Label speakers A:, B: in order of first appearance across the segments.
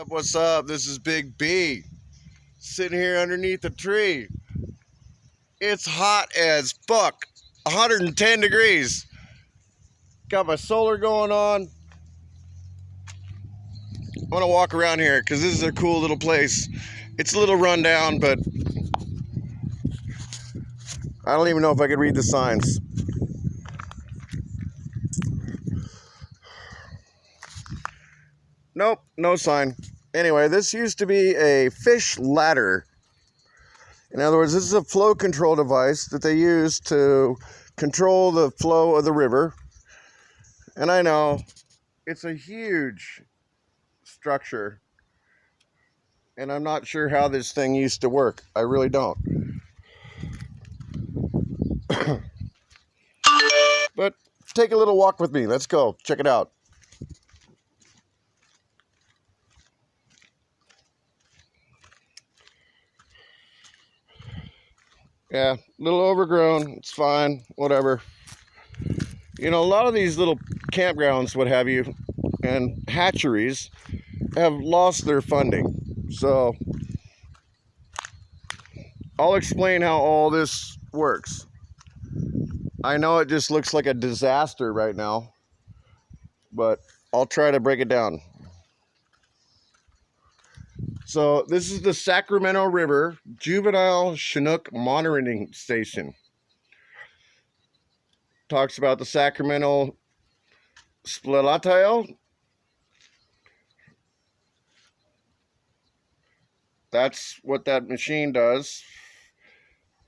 A: What's up? This is Big B sitting here underneath a tree. It's hot as fuck, 110 degrees. Got my solar going on. I want to walk around here because this is a cool little place. It's a little rundown, but I don't even know if I could read the signs. Nope, no sign. Anyway, this used to be a fish ladder. In other words, this is a flow control device that they use to control the flow of the river. And I know it's a huge structure, and I'm not sure how this thing used to work. I really don't. But take a little walk with me. Let's go. Check it out. Yeah, a little overgrown. It's fine. Whatever. You know, a lot of these little campgrounds, what have you, and hatcheries have lost their funding. So I'll explain how all this works. I know it just looks like a disaster right now, but I'll try to break it down. So this is the Sacramento River Juvenile Chinook Monitoring Station. Talks about the Sacramento Splatile. That's what that machine does.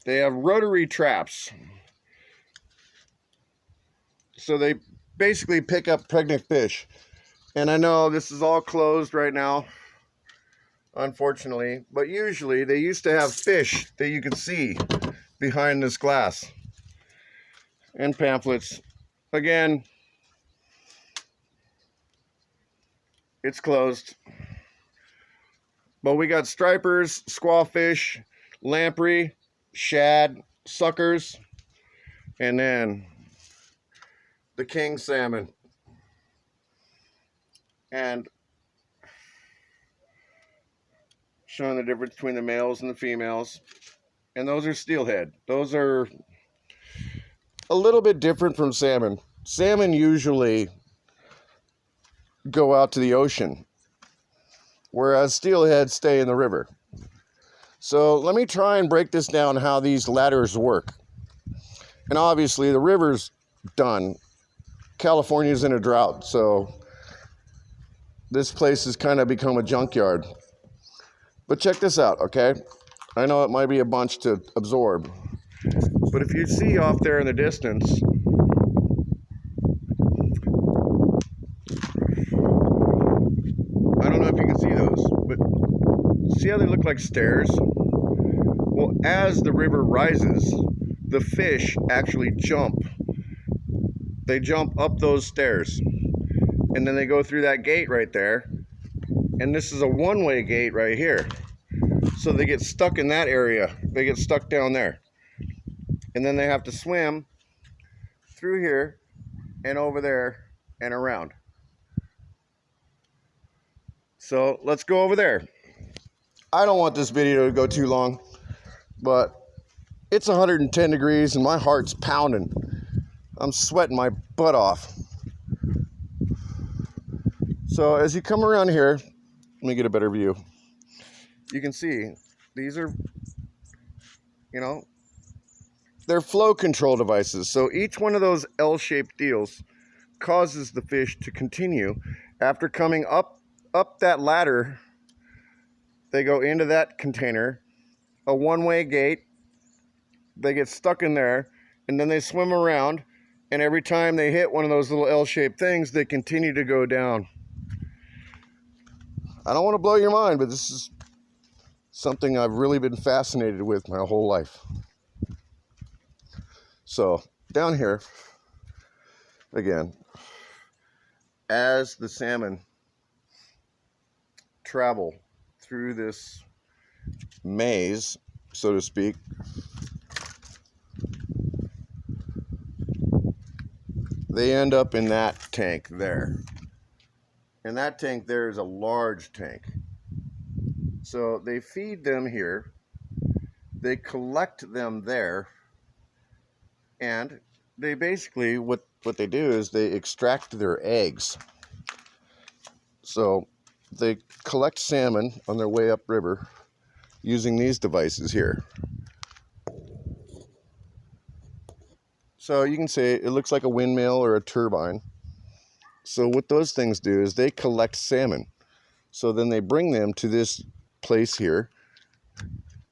A: They have rotary traps. So they basically pick up pregnant fish. And I know this is all closed right now, unfortunately, but usually they used to have fish that you could see behind this glass. And pamphlets. Again, it's closed. But we got stripers, squawfish, lamprey, shad, suckers, and then the king salmon. And showing the difference between the males and the females. And those are steelhead. Those are a little bit different from salmon. Salmon usually go out to the ocean, whereas steelhead stay in the river. So let me try and break this down, how these ladders work. And obviously the river's done. California's in a drought, so this place has kind of become a junkyard. But check this out, okay? I know it might be a bunch to absorb, but if you see off there in the distance, I don't know if you can see those, but see how they look like stairs? Well, as the river rises, the fish actually jump. They jump up those stairs, and then they go through that gate right there, and this is a one-way gate right here. So they get stuck in that area. They get stuck down there. And then they have to swim through here and over there and around. So let's go over there. I don't want this video to go too long, but it's 110 degrees and my heart's pounding. I'm sweating my butt off. So as you come around here, let me get a better view. You can see these are, they're flow control devices. So each one of those L-shaped deals causes the fish to continue. After coming up that ladder, they go into that container, a one-way gate. They get stuck in there, and then they swim around, and every time they hit one of those little L-shaped things, they continue to go down. I don't want to blow your mind, but this is something I've really been fascinated with my whole life. So down here, again, as the salmon travel through this maze, so to speak, they end up in that tank there. And that tank there is a large tank. So they feed them here, they collect them there, and they basically, what they do is they extract their eggs. So they collect salmon on their way upriver using these devices here. So you can say it looks like a windmill or a turbine. So what those things do is they collect salmon. So then they bring them to this place here,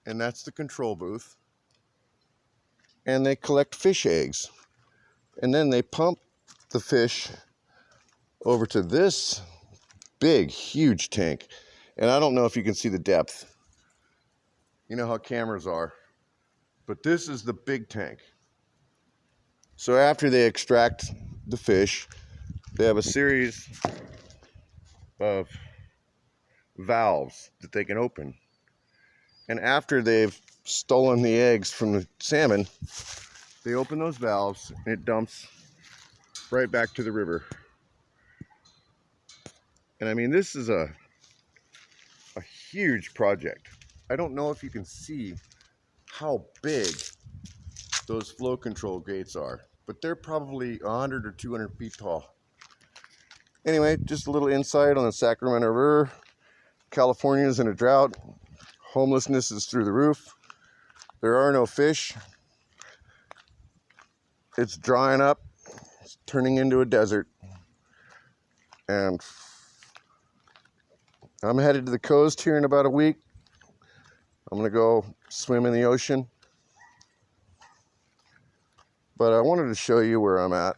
A: and that's the control booth. And they collect fish eggs. And then they pump the fish over to this big, huge tank. And I don't know if you can see the depth. You know how cameras are. But this is the big tank. So after they extract the fish, they have a series of valves that they can open. And after they've stolen the eggs from the salmon, they open those valves and it dumps right back to the river. And I mean, this is a huge project. I don't know if you can see how big those flow control gates are, but they're probably 100 or 200 feet tall. Anyway, just a little insight on the Sacramento River. California is in a drought. Homelessness is through the roof. There are no fish. It's drying up. It's turning into a desert. And I'm headed to the coast here in about a week. I'm going to go swim in the ocean. But I wanted to show you where I'm at.